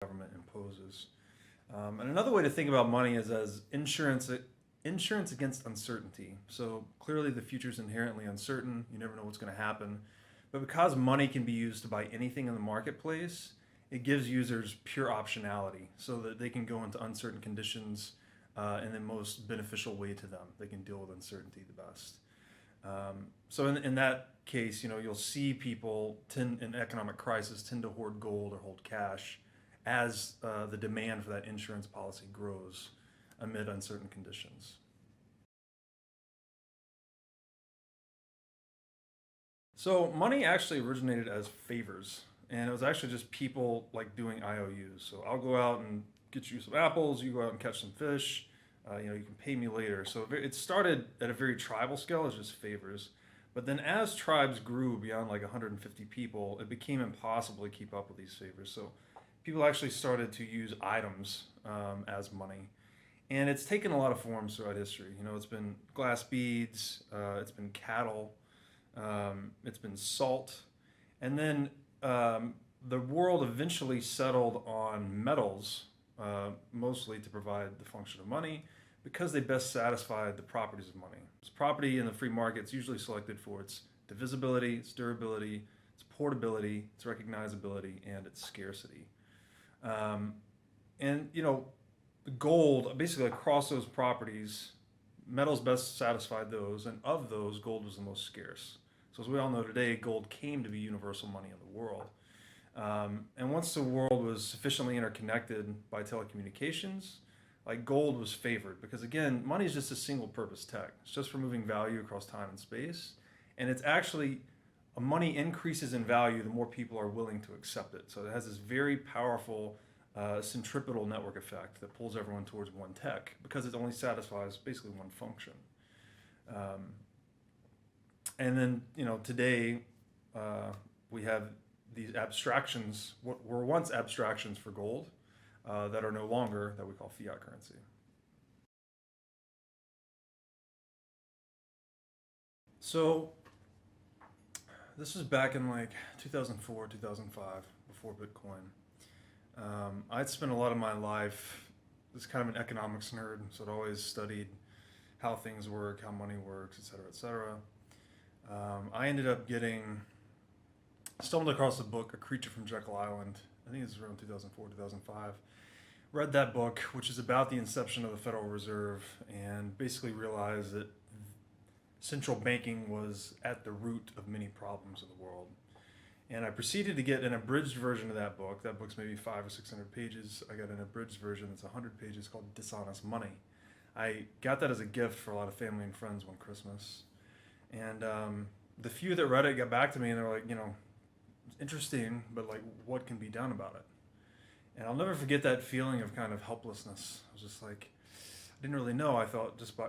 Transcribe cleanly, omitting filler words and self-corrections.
government imposes. And another way to think about money is as insurance against uncertainty. So clearly the future is inherently uncertain. You never know what's going to happen. But because money can be used to buy anything in the marketplace, it gives users pure optionality so that they can go into uncertain conditions in the most beneficial way to them. They can deal with uncertainty the best. So in that case, you'll see people in economic crisis tend to hoard gold or hold cash as the demand for that insurance policy grows amid uncertain conditions. So money actually originated as favors, and it was actually just people like doing IOUs. So I'll go out and get you some apples. You go out and catch some fish. You can pay me later. So it started at a very tribal scale as just favors, but then as tribes grew beyond like 150 people, it became impossible to keep up with these favors. So people actually started to use items as money, and it's taken a lot of forms throughout history. It's been glass beads, it's been cattle, it's been salt, and then the world eventually settled on metals, mostly to provide the function of money, because they best satisfied the properties of money. Its property in the free market is usually selected for its divisibility, its durability, its portability, its recognizability, and its scarcity. And gold, basically across those properties, metals best satisfied those, and of those, gold was the most scarce. So as we all know today, gold came to be universal money in the world. And once the world was sufficiently interconnected by telecommunications, like gold was favored because again, money is just a single purpose tech. It's just for moving value across time and space. And it's actually, money increases in value the more people are willing to accept it. So it has this very powerful centripetal network effect that pulls everyone towards one tech because it only satisfies basically one function. And then, today we have these abstractions, what were once abstractions for gold, that are no longer, that we call fiat currency. So this was back in like 2004, 2005, before Bitcoin. I'd spent a lot of my life as kind of an economics nerd, so I'd always studied how things work, how money works, et cetera, et cetera. I ended up stumbled across a book, A Creature from Jekyll Island. I think it was around 2004, 2005. Read that book, which is about the inception of the Federal Reserve, and basically realized that central banking was at the root of many problems in the world. And I proceeded to get an abridged version of that book. That book's maybe 500 or 600 pages. I got an abridged version that's 100 pages called Dishonest Money. I got that as a gift for a lot of family and friends one Christmas. And the few that read it got back to me and they were like, it's interesting, but like, what can be done about it? And I'll never forget that feeling of kind of helplessness. I was just like, I didn't really know. I thought just by